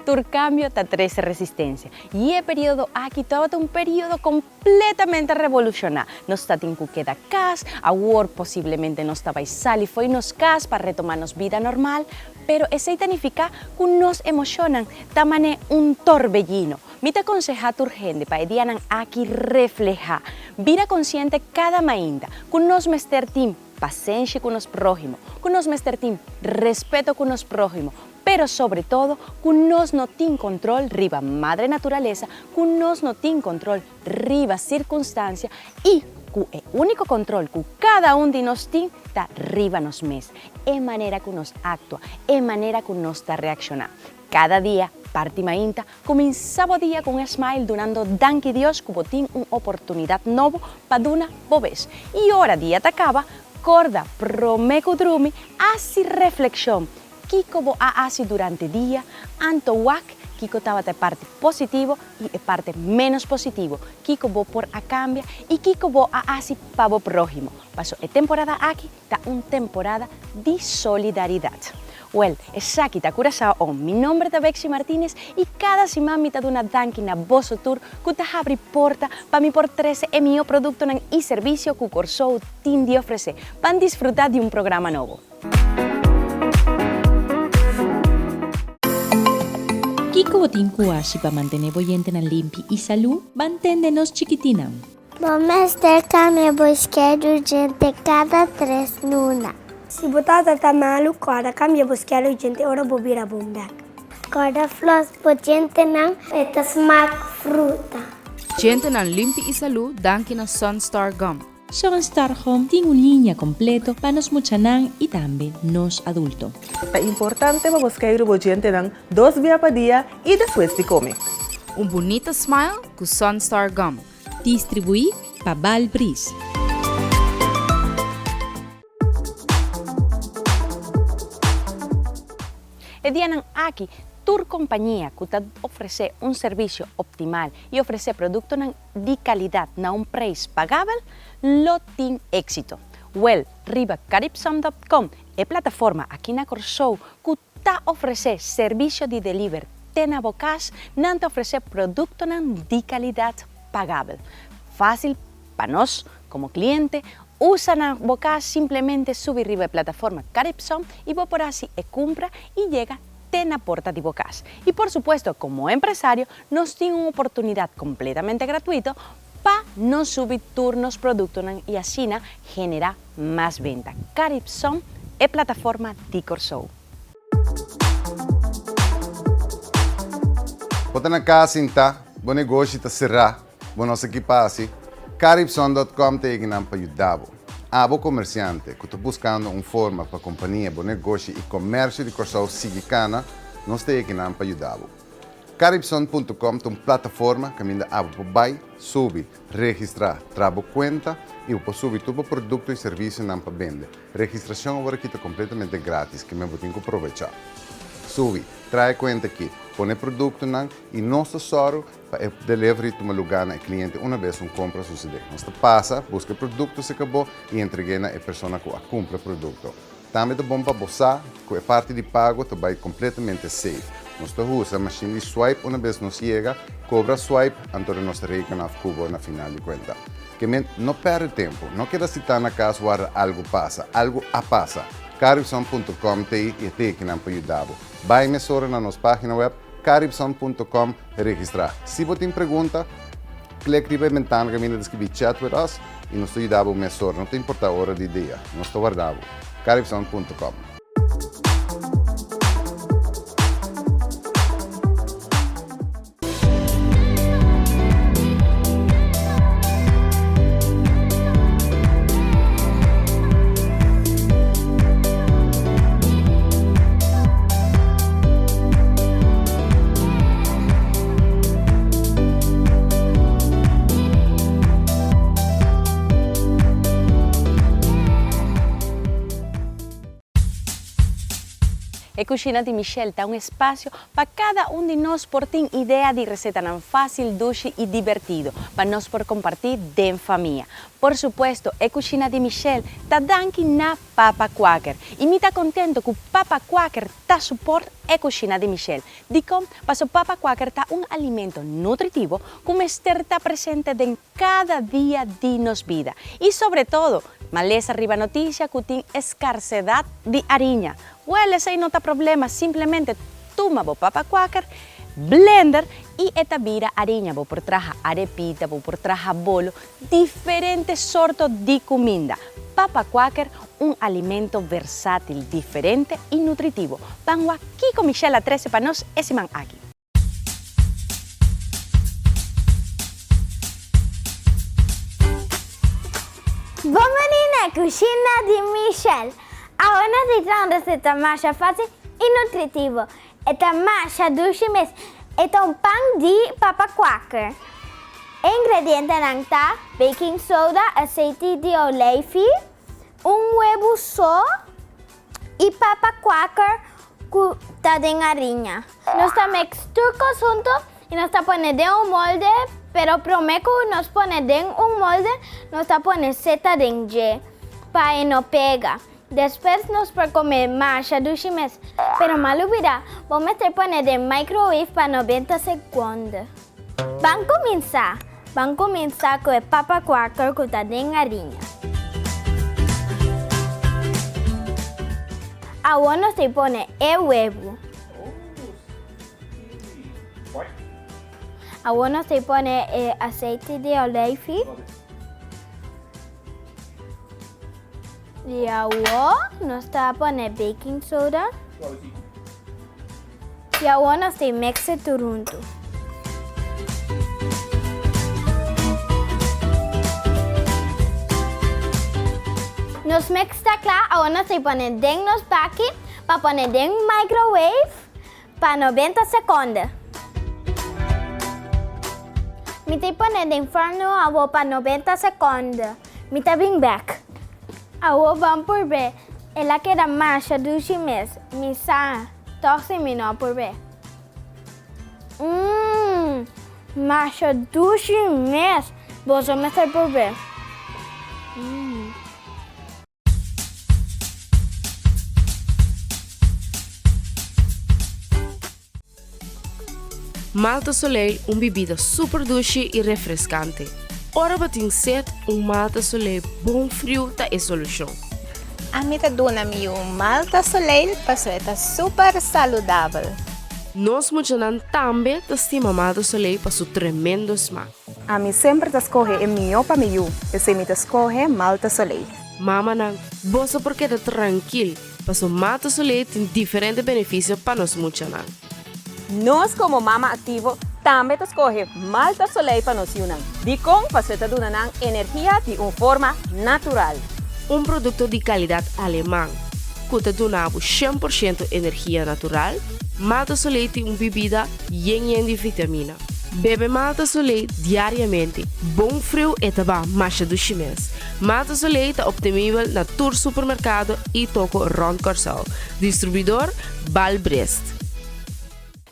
Turcambio está 13 resistencia. Y el periodo aquí estaba un periodo completamente revolucionario. Nos está en queda cas, a Word posiblemente nos estaba y sal y fue nos cas para retomarnos vida normal, pero ese significa que nos emocionan, tamane un torbellino. Me te aconseja urgente para dianan aquí refleja, vida consciente cada mainda, que nos mester team, paciencia con los prójimos, que nos mester team, respeto con los prójimos, pero sobre todo, que nos no tiene control riba madre naturaleza, que nos no tiene control riba circunstancia y que el único control que cada uno de nos tiene está riba nos mes, en manera que nos actúa, en manera que nos está reaccionando. Cada día, parte mainta, comenzaba día con un smile donando danke Dios que tiene una oportunidad nueva para una vez. Y ahora día te acaba, corda promeco drumi, así reflexión. Kiko bo hace durante el día, anto wak, Kiko estaba de parte positivo y de parte menos positivo. Kiko bo por a cambia y Kiko bo hace pavo prójimo. Pasó la temporada aquí, está una temporada de solidaridad. Well, es aquí ta Curazao, mi nombre es Bexy Martínez y cada semana me da una dankina Bosso Tour que te abre porta para mi por 13 mío producto y servicio que Curazao tiene de ofrecer para disfrutar de un programa nuevo. Kiko botín kuashi para mantener boyente na limpi y salud, manténdenos chiquitina. Vamos ter cambio busquero urgente cada 3 luna. Si botata tamalu, cada cambio busquero urgente ora bobira bombek. Cada flos urgente não eta smack fruta. Gente na limpi y salud, danke na Sunstar Gum. Sunstar Home tiene una línea completa para nos muchanan y también nos adultos. Es importante para buscar el gente dan 2 días por día y después de comer. Un bonito smile con Sunstar Gum. Distribuí para Valbris. Edianan aquí, tu compañía que te ofrece un servicio optimal y ofrece productos de calidad a un precio pagable, lo tiene éxito. Well, riba caribsom.com es plataforma aquí en Curazao que te ofrece servicio de delivery tena bocas, te ofrece productos de calidad pagable. Fácil para nos como cliente, usa na bocas simplemente subir riba la plataforma Caribsom y vos por así compra y llega en la puerta de bocas. Y por supuesto, como empresario, nos tiene una oportunidad completamente gratuita para no subir turnos productos y así genera más venta. Caribsom es plataforma de Curazao. Bota na casa está, bom negócio está cerrado, bom nosso equipasse, Caribsom.com te para ajudar. Abo comerciante que está buscando uma forma para a companhia, bom negócio e comércio de Curazao sigicana, nós te para ajudar. Caribsom.com é uma plataforma que ainda abo para subir, registrar, trabalhar conta e para subir todo produto e serviço não para vender. Registração agora aqui está completamente grátis, que me vou ter que aproveitar. Subir, traz conta aqui, põe produto e nosso tesoro para delivery para lugar na cliente uma vez compra suceder. Nós passa, busca produto, se acabou e entrega na pessoa que compra o produto. Também é bom para você, que a parte de pago também completamente safe. Nós usa a máquina de swipe, uma vez nos chega, cobra swipe, então nós reina a cubo na final de conta. Que não perde tempo, não quer citar na casa guarda algo passa, algo a passa. Caribsom.com te que não pode ajudar. Vai me sora na nossa página web Caribsom.com registrar. Se você tem pergunta, clique na ventana que me descreve chat with us e nos ajudamos a sora. Não tem importa a hora de dia, nós te guardamos. Caribsom.com. E Cucina di Michelle dá um espaço para cada um de nós por ter ideia de receita não fácil, doce e divertido, para nós por compartir de família. Por supuesto, e Cucina di Michelle está dando na Papa Quaker. E me está contento que o Papa Quaker está suporte e Cucina di Michelle. Dico, para o Papa Quaker está um alimento nutritivo que o Esther está presente em cada dia de nos vida. E, sobretudo, maleza arriba notícia que tem escassez de harinha. Well, esse aí não está problema, simplesmente toma o Papa Quaker, blender e esta vira harinha. Vou por traja arepita, vou por traja bolo, diferentes sortos de comida. Papa Quaker, um alimento versátil, diferente e nutritivo. Vamos aqui com Michelle a 13 para nós esse man aqui. Bem-vindo à Cucina de Michelle. Agora nós temos uma receita mais fácil e nutritiva. Esta massa doce mesmo é um pão de Papa Quaker. Ingredientes são baking soda, azeite de oliva, huevo só e Papa Quaker que tem harinha. Nós mezclamos juntos e nós ponemos em molde, pero prometo nós ponemos em molde, nós ponemos seta dentro para não pegar. Depois nós para comer massa doce mesmo, pero mal olvidar, vamos poner em microwave para 90 segundos. Vamos começar com o Papa Quaker que tem harinha. Agora nós ponemos o huevo. Agora nós ponemos azeite de oliva. E agora nós ponemos baking soda. E agora nós mixamos tudo junto. Nos mix está claro, agora nós ponemos dentro nos paquetes para pôr dentro no microwave para 90 segundos. Me te põe dentro do forno para 90 segundos. Me te bring back. Agora vamos por ver. Ela quer a massa doce mesmo. Me sa 12 minutos por ver. Massa doce mesmo. Vou começar por ver. Malta Soleil, uma bebida super doce e refrescante. Ora batem set, Malta Soleil bom frio tá é solução. A mim tá dando-me Malta Soleil, porque é super saudável. Nós muitos também estima Malta Soleil para seu tremendo smack. A mim sempre escolhe o melhor para mim, eu sempre escolhe Malta Soleil. Mama não, você porque tá tranquilo, porque Malta Soleil tem diferentes benefícios para nós muitos. Nós, como Mama Activo, também escolhemos Malta Soleil para nos unir. Dicom para você dar energia de uma forma natural. Um produto de qualidade alemã, que te dá 100% energia natural. Malta Soleil tem uma bebida cheia de vitamina. Bebe Malta Soleil diariamente. Bom frio e também massa doce mês. Malta Soleil está disponível na todo supermercado e toco rond Corsal. Distribuidor Balbrest.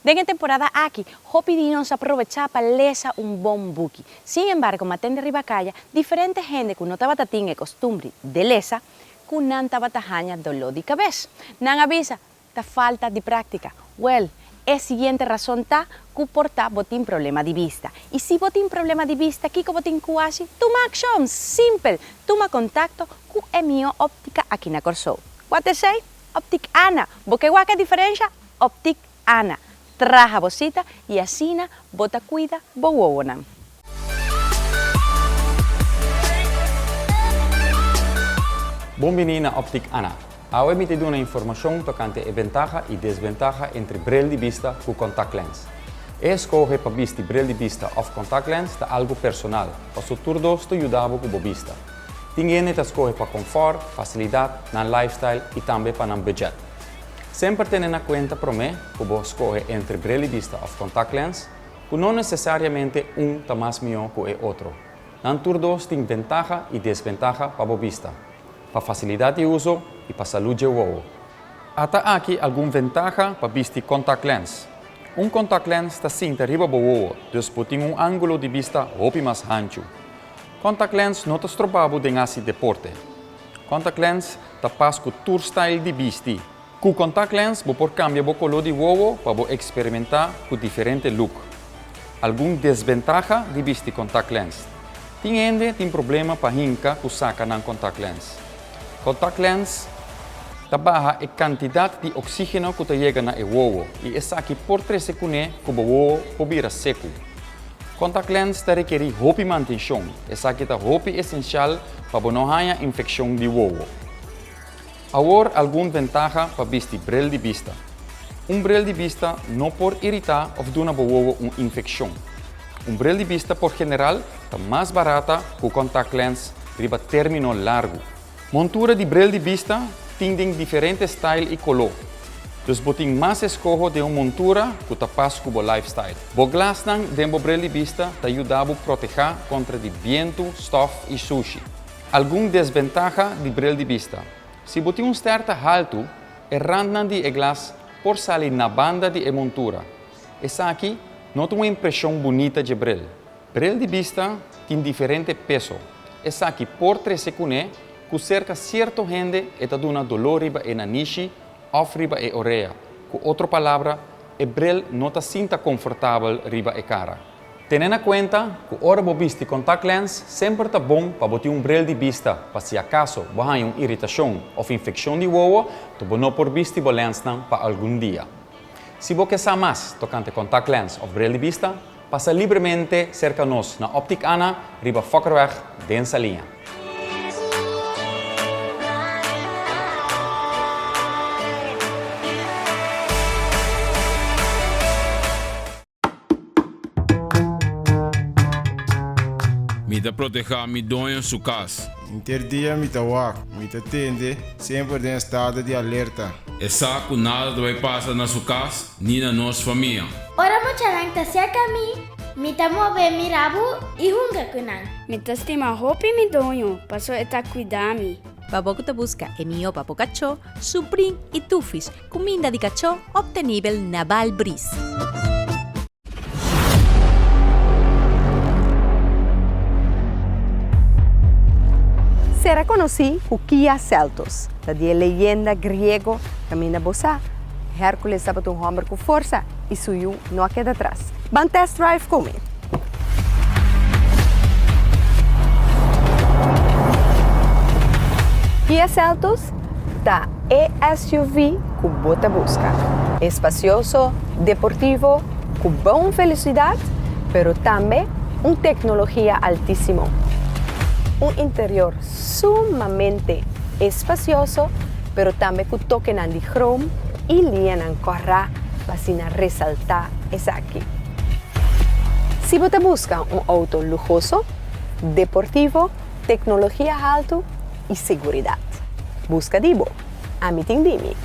En temporada aquí, pedimos aprovechar para lesa un bom buki. Sin embargo, matende ribacaya, diferente gente que no estaba tatín costumbre de lesa, que no estaba tajaña dolor de cabeza. Nan avisa, ta falta de práctica. Well, es siguiente razón ta que porta botín problema de vista. Y si botín problema de vista, kiko botín kuasi, toma acción, simple, toma contacto con Emio Óptica aquí na Corsou. What they say? Optic Ana. Porque guaca diferencia? Optic Ana. Traja bocita y asina bota cuida bowonan. Bienvenido a Optic Ana. Hoy me te doy una información tocante a ventaja y desventaja entre bril de vista y contact lens. Escoger para vista bril de vista o contact lens es algo personal, o su turno te ayuda con la vista. Tiene que escoger para confort, facilidad, lifestyle y también para budget. Sempre tendo em conta para mim que vou escolher entre bril de vista ou contact lens, que não necessariamente está mais melhor que o outro. Não todos têm vantagem e desvantagem para a vista, para facilidade de uso e para a saúde do olho. Hasta aqui alguma ventaja para vestir contact lens. Contact lens está cinta riba boa, dus tem ângulo de vista hopi mais ancho. Contact lens não está estropado de assim deporte. Contact lens está pas com tour style de vestir. Com contact lens, você pode cambiar o color de ovo para experimentar com diferente look. Alguma desventaja de vestir contact lens. Tem gente tem problema para hinca com saca na contact lens. Contact lens baja a quantidade de oxígeno que chega na ovo e essa aqui por 3 segundos que o ovo pode virar seco. Contact lens requer roupa manutenção. Essa aqui é roupa essencial para não haver infecção de ovo. Agora, alguma ventaja para vestir bril de vista. Bril de vista não pode irritar ou dar ao ovo uma infecção. Bril de vista, por general, está mais barata que o contact lens riba término largo. Montura de bril de vista tem diferentes styles e color. Dus boting mais escojo de uma montura que está pas com o lifestyle. O glass de bril de vista te ajuda a proteger contra de vento, stof e sushi. Alguma desventaja de bril de vista. Se boting certo alto, rand de glass por sair na banda de montura. Essa aqui não tem uma impressão bonita de bril. Bril de vista tem diferente peso. Essa aqui por 3 segundos, que cerca certa gente está dando dolor riba e nanishi ou riba e orelha. Com outra palavra, o bril não está sinta confortável riba e cara. Tendo em conta que hora você veste contact lens sempre está bom para botar bril de vista para se acaso você tem uma irritação ou infecção de ovo, você não pode vestir o lens para algum dia. Se você quer saber mais tocante contact lens ou bril de vista, passa livremente cerca de nós na Optic Ana, riba Fokkerweg, dessa linha. Mita proteger mi donho su casa. Interdia mita wak, mita tende, sempre em estado de alerta. Essa que nada vai passar na sua casa, nem na nossa família. Ora mo chalang ta cerca mi, mita move mi rabu e hunga kunan. Mita estima hopi mi donho, paso eta cuidami. Baboko te busca e mio papo cachó, suprim e tufis, comida di cachó obtenível na Val Bris. Se reconocí Kia Celtos, da die leyenda griego camina bosa. Hércules estava um homem com força e suiu não queda atrás. Van test drive comigo. Kia Celtos da SUV com bota busca. Espacioso, deportivo, com boa velocidade, pero também tecnologia altíssima. Interior sumamente espacioso, pero também com toque de chrome e linha corra para resaltar essa aqui. Se você busca auto lujoso, deportivo, tecnologia alta e segurança, busca Dibo, a meeting Dimi.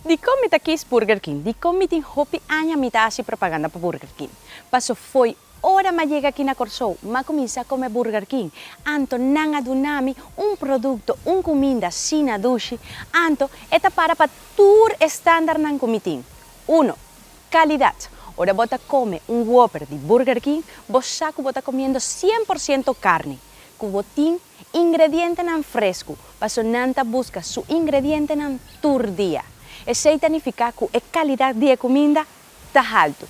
Di comita quis Burger King, di comitin hopi anya mitasi propaganda para Burger King. Paso foi ora ma llega aqui na Corsou, ma comienza a comer Burger King. Anto nanga dunami produto, comida sina dushi, anto eta para tour estándar nan comitin. 1. Calidad. Ora bota come Whopper de Burger King, bosaku bota comiendo 100% carne. Cubotín ingrediente nan fresco, paso nanta busca su ingrediente nan tour día. Esse significa que a qualidade de comida está alto.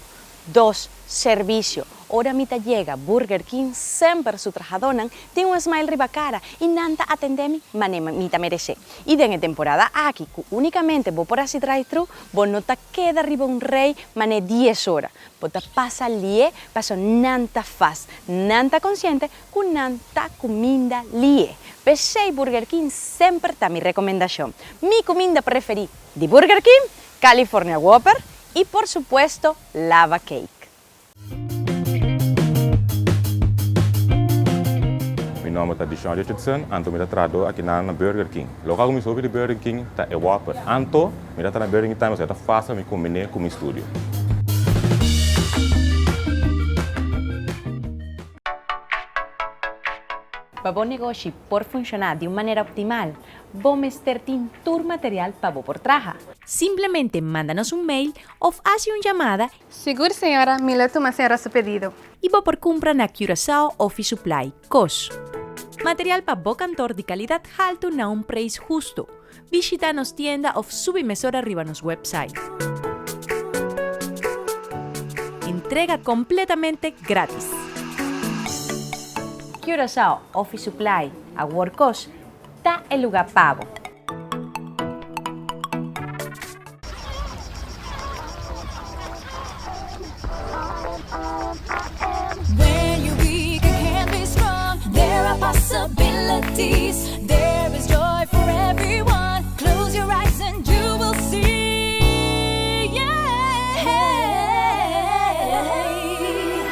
2. Serviço. Ora mita llega Burger King, sempre su trajadonan, tem smile riba cara e nanta atendemi, mane mita merece. E na temporada aqui, que unicamente vou por assim drive-thru, vou não ta queda riba rei, mane 10 horas. Bota passa lie, passo nanta faz, nanta consciente, com nanta comida lie. Pesei Burger King sempre está minha recomendação. Mi comida preferida de Burger King, California Whopper e, por supuesto, Lava Cake. Meu nome é Dishon Richardson, Anto me trado aqui na Burger King. Logo que me de Burger King tá é Whopper. Anto me na Burger King tá mas é fácil me combinar com o estúdio. Para bom negócio por funcionar de uma maneira optimal, vamos ter tur material para por traja. Simplemente mándanos un mail o hace una llamada. Seguro, senhora, me leto uma senhora seu pedido. Y vos por compra na Curaçao Office Supply, COS. Material para bo cantor de calidad alto na un preço justo. Visita nos tienda o subimesora arriba nos website. Entrega completamente gratis. Curaçao Office Supply, a WorkCos, está el lugar pavo. When you're weak and can't be strong, there are possibilities. There is joy for everyone. Close your eyes and you will see. Yeah.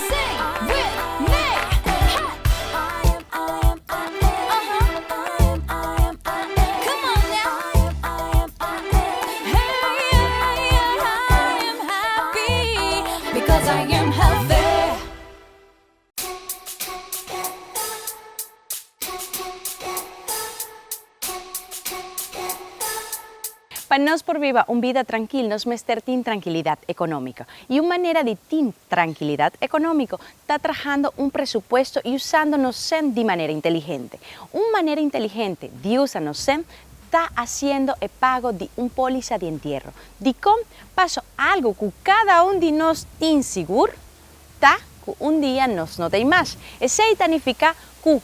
Sing with me. Come on now. Hey, I am happy because I am healthy. Para nós por viva uma vida tranquila, nós mester tin tranquilidade econômica. E uma maneira de tin tranquilidade econômica está trabajando um presupuesto e usando nos SEM de maneira inteligente. Uma maneira inteligente de usar nos SEM está haciendo el pago de un póliza de entierro. De como paso algo que cada uno de nós tem seguro, tá? Que um dia nós não tem mais. Isso significa que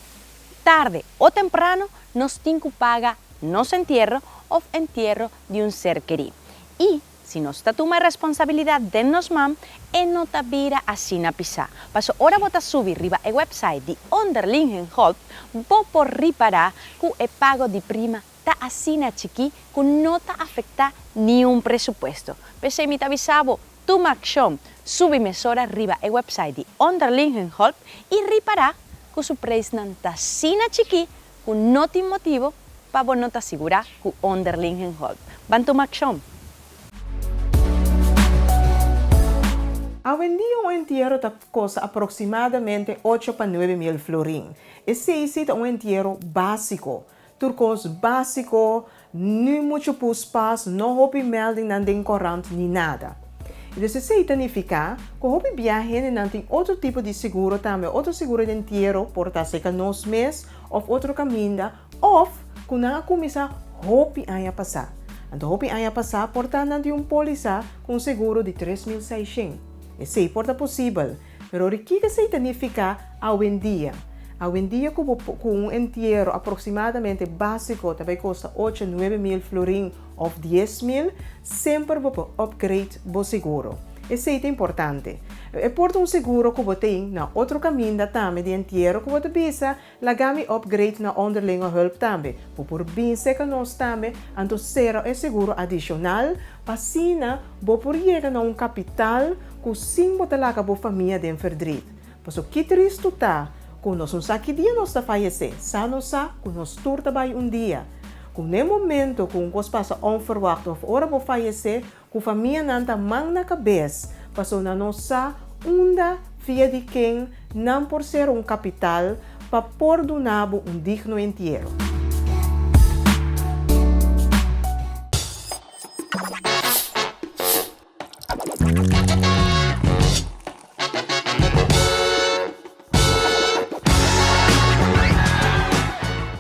tarde ou temprano nós temos que pagar nosso entierro o entierro de un ser querido. Y si nos toma responsabilidad de nos mam, no te vira así na pisar. Paso ahora vota subir arriba el website de Onderlingenholt, vos por reparar que el pago de prima está así na chiqui que no te afecta ni un presupuesto. Pese mi te avisaba, toma acción, subimesora arriba el website de Onderlingenholt y reparar que su precio está así na chiqui que no tiene motivo para não te asegurar que o Onderlingenholt. Van tomar acción. Hoje em dia, um entierro custa aproximadamente 8 para 9 mil florin. Esse é um entierro básico. Turcos básico, não muito espaço, não houve melding, não tem corrente, nem nada. Isso significa que houve viagem não tem outro tipo de seguro também, outro seguro de entierro, por estar nos mês, ou outro caminho, ou quando começa hopi a passar. Então, hopi a passar, portanto, não tem póliza com seguro de 3.600. Isso é porta possível, mas o que significa hoje em dia? Hoje em dia, com um entierro aproximadamente básico, também custa 8, 9 mil florin ou 10 mil, sempre vou upgrade o seguro. Isso é importante. É por um seguro que você tem na outro caminho também de entierro que você precisa lagami upgrade na Onderlingenholt também. Por bem que nós também, então será é seguro adicional para sina vou por chegar a capital que sim você laga a família de verdade. Mas o que triste está, quando nós não sabemos que dia nós está falecer, só nós sabemos que nós turta vai dia. Com no momento que coisa passa onverwacht ou hora vou falecer, que a família não está mal na cabeça, passou na nossa onda via de quem não por ser capital para por donar digno entierro.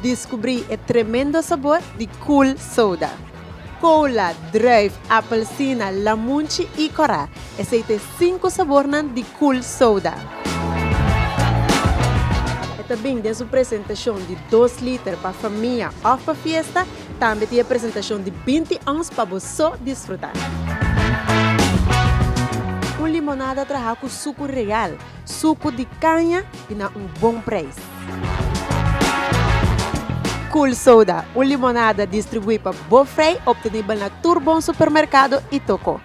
Descobri o tremendo sabor de Cool Soda. Cola, druif, apelsina, lamunchi e corá. Esse é 5 sabores de Cool Soda. E também tem a apresentação de 2 litros para a família ou para a festa. Também tem a apresentação de 20 ons para você desfrutar. Uma limonada traz com suco real, suco de canha e a bom preço. Cool Soda, uma limonada distribuída para Bofrey, obtenida na Turbon Supermercado e Toco.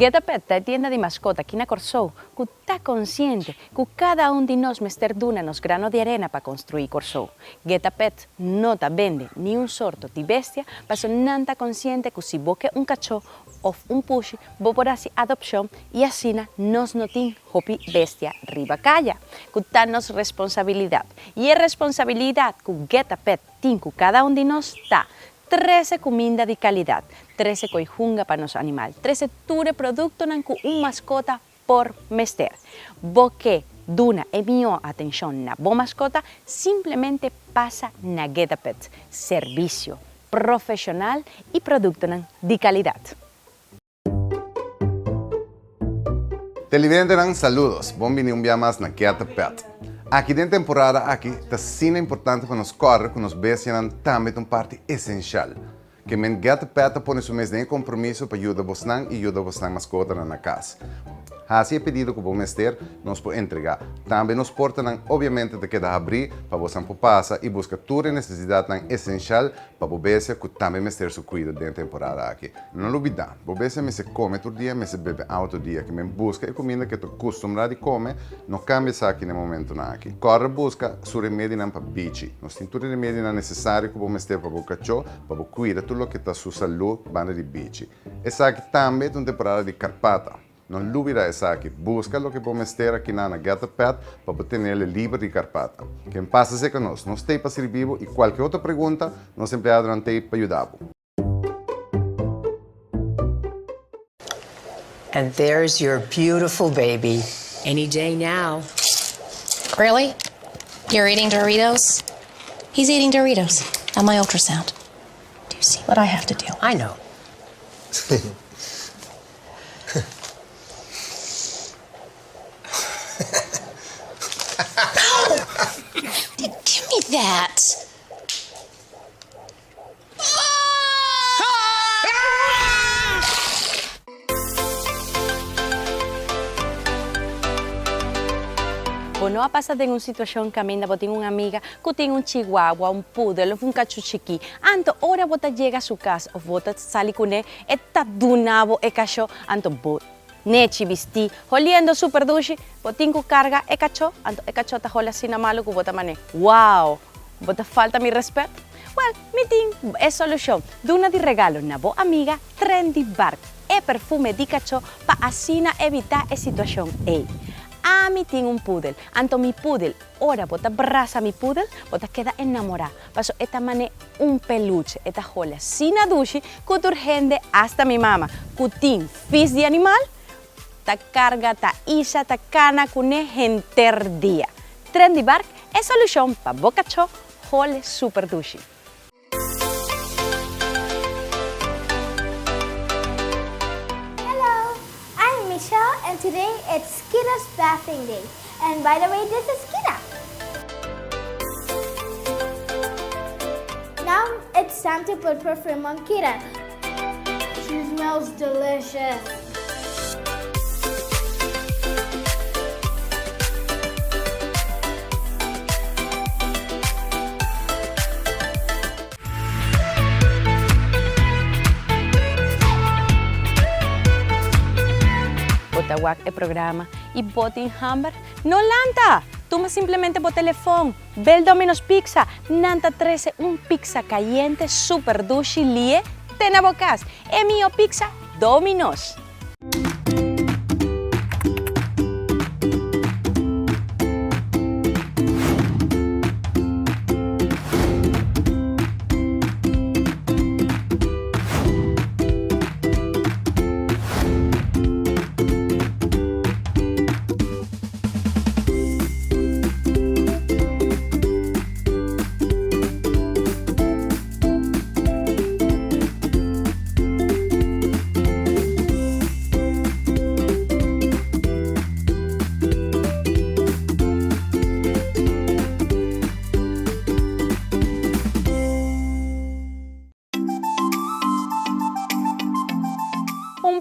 Get Pet é tienda de mascota aqui na Corsou, que está consciente que cada um de nós mester duna nos grano de arena para construir Corsou. Get Pet não tá vende nenhum sorto de bestia, mas não está consciente que se boque um cachorro ou um push, vou por assim adopção e assim nós não tem hopi bestia riba calha, que está nos responsabilidade. E a responsabilidade que Get Pet tem com cada um de nós está 13 comida de calidad, 13 coijunga para los animales, 13 ture producto con un mascota por mester. Boque duna e mio atención na bo mascota, simplemente pasa na Get Pet, servicio profesional y producto de calidad. Televidentes, saludos. Bienvenido un día más na Get Pet. Aqui dentro da temporada, está sendo importante para nós correr, que nós vejamos também uma parte essencial. Que men Get Pet põe seu mês de compromisso para ajudar você e ajudar você mascota na casa. Assim é pedido que vamos ter, nós podemos entregar. Também nos porta, obviamente, de que abrir para você passar e buscar toda a necessidade essencial para você que também ter seu cuidado dentro da temporada aqui. Não olvidem, você me se come todo dia, me se bebe outro dia, que me busca e comida que estou acostumado a comer, não cambia isso aqui no momento aqui. Corre busca seu remédio para bici. Nós temos todo o remédio necessário que vamos ter para o cachorro, para cuidar tudo o que está sua saúde, banda de bici. Essa aqui também é uma temporada de carpata. Não olvida essa aqui. Busca o que podemos ter aqui na Get Pet para ter ele livre de carpata. Quem passa conosco, nós temos para servir e qualquer outra pergunta, nós empregamos não tem para ajudar. And there's your beautiful baby. Any day now. Really? You're eating Doritos? He's eating Doritos on my ultrasound. Do you see what I have to do? I know. Give me that. Ou não passa de uma situação que ainda vou ter uma amiga que tem um chihuahua, um poodle, um cachorro chiqui. Anto, ora você chega a sua casa, ou você sai com ele, e tá dunavo e cachorro, anto, nechi vesti, olhando super duche, botinho carga e cachorro, anto e cachorro tá olhando assim na malo que bota mané. Wow, bota falta mi respeto. Well, me tem é solução. Duna de regalo na boa amiga Trendy Bark e perfume de cachorro para assim evitar a situação. Ei, a mim tem um poodle, anto mi poodle, ora bota abraça mi poodle, bota queda enamorada. Paso esta mané um peluche, esta olha assim na duche, que urgente hasta mi mama, que tem fis de animal. Ta carga, ta isa, ta cana, cune enter dia. Trendy Bark é solução para boca cho, hole super dushi. Hello, I'm Michelle and today it's Kira's bathing day. And by the way, this is Kira. Now it's time to put perfume on Kira. She smells delicious. Botawak e programa e botin hamburg. No lanta! Toma simplemente por teléfono. Bel Domino's Pizza. Nanta 13 un pizza caliente super dushi lie. Tena bocas. E mio pizza Domino's.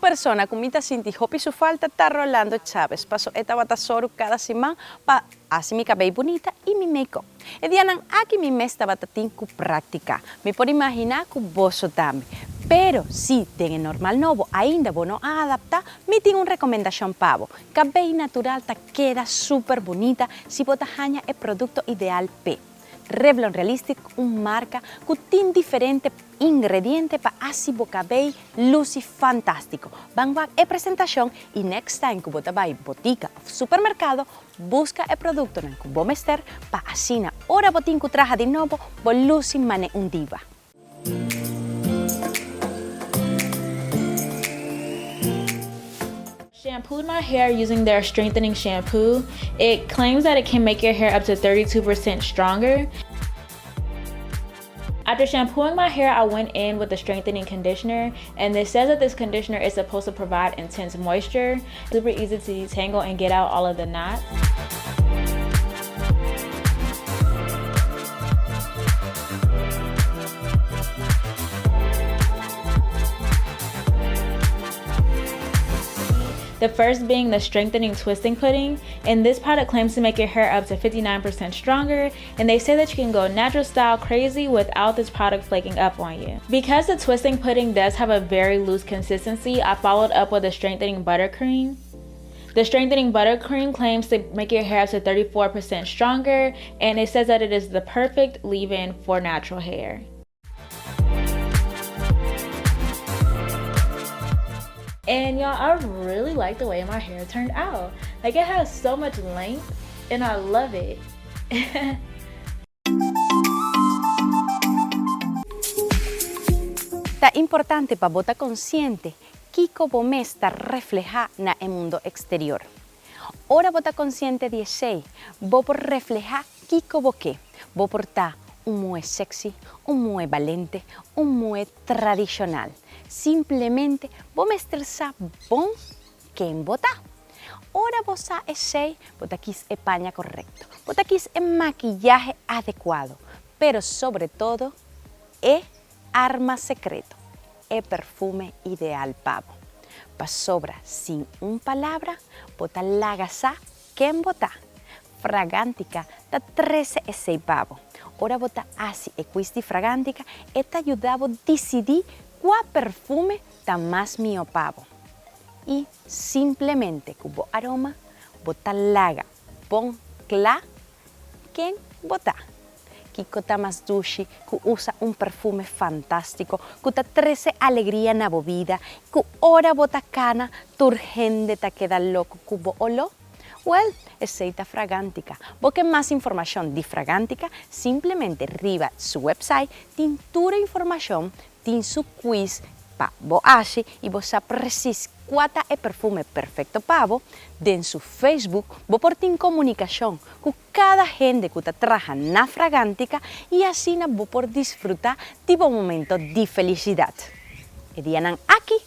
Persona com muita sinti hopi su falta tá Rolando Chávez. Passo esta batasoro cada semana para assim me cabelo bonita e me make-up. E dianan aqui me mesta batatin com prática. Me pode imaginar que o bolso também. Pero se tem normal novo ainda vou não adaptar, me tem uma recomendação pavo. Cabelo natural ta queda super bonita se botar hanha é produto ideal P. Revlon Realistic, marca que tem diferente ingrediente para assim o cabelo luce fantástico. Vamos a apresentação e next time que você vai botica ou supermercado, busca o produto que você mester para assim na hora botin que traja de novo, vou luce mane diva. Shampooed my hair using their strengthening shampoo. It claims that it can make your hair up to 32% stronger. After shampooing my hair, I went in with a strengthening conditioner, and it says that this conditioner is supposed to provide intense moisture. Super easy to detangle and get out all of the knots. The first being the strengthening twisting pudding, and this product claims to make your hair up to 59% stronger, and they say that you can go natural style crazy without this product flaking up on you. Because the twisting pudding does have a very loose consistency, I followed up with a strengthening buttercream. The strengthening buttercream claims to make your hair up to 34% stronger, and it says that it is the perfect leave-in for natural hair. And y'all, I really like the way my hair turned out. Like, it has so much length and I love it. Tá importante para botar consciente que como me está reflejar na mundo exterior. Ora bota consciente de sei, vou por reflejar que como que, vou portar mue sexy, mue valente, mue tradicional. Simplesmente vou me estressar bom quem botar. Ora você sei, bota aqui é panha correto, bota aqui é maquillaje adequado, pero sobre todo é arma secreto, é perfume ideal pavo. Pa sobra sin palavra, bota lagasa quem botar. Fragántica da 13 e 6 pavo. Ora bota assim e quisti fragántica e te ajudava a decidir qual perfume está mais mio pavo. E simplesmente com o aroma, bota laga, bom, clá, quem botar. Que está mais doce, que usa perfume fantástico, que te traz alegria na vida, que ora bota cana, turgente te queda louco com o olor. Well, aceita Fragántica. Busque más información de Fragántica, simplemente arriba su website, tem toda a informação, tem su quiz para você e você precisa qual é o perfume perfeito para você. En su Facebook, você tem comunicação com cada gente que trabalha na Fragántica e assim você pode desfrutar de um momento de felicidade. E Diana aqui.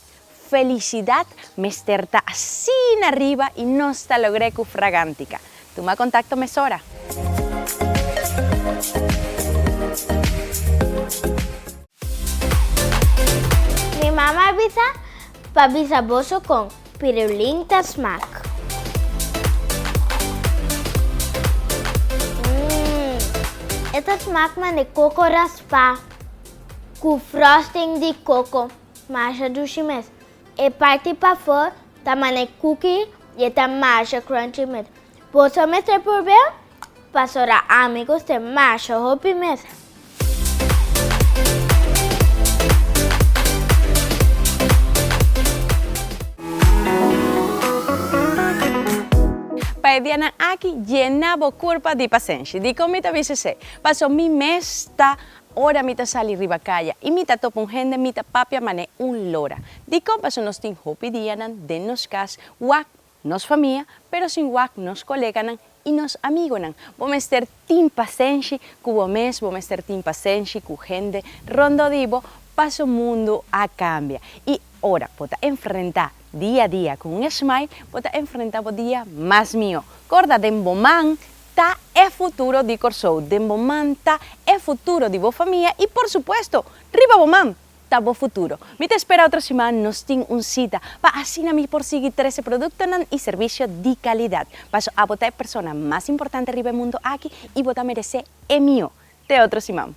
Felicidad me esterta así arriba y no está logré con Fragántica. Toma contacto mesora. Mi mamá avisa para bisaboso con pirulita smack. Esta smack man de coco raspa con frosting de coco. Masha dushimes. E parte para fora, tamane cookie e tamasha crunchy met. Posso meter por ver? Pasora amigos de masha hopi mesa. Diana aqui llenava curva de paciência. De como me avise, passou mi mesta. Ora mita sali ribacaya e mita topo gente mita papia mané lora. Di compa son nos tin hopi dianan den nos cas wak nos família, pero sin wak nos coleganan e nos amigonan. Vamos ter tin paciência com o mês, vamos ter tin paciência com gente rondo divo, paso mundo a cambia. E ora pota enfrentar dia a dia com smile, pota enfrentar o dia mais mio. Corda den boman tá é futuro de Corsou, de Bomán tá é futuro de boa família e, por supuesto, riba Bomán tá bom futuro. Me te espera outra semana, nos tem cita para assim me por seguir 13 produtos e serviço de qualidade. Paso a botar a pessoa mais importante riba do mundo aqui e botar merecer é meu. Até outra semana.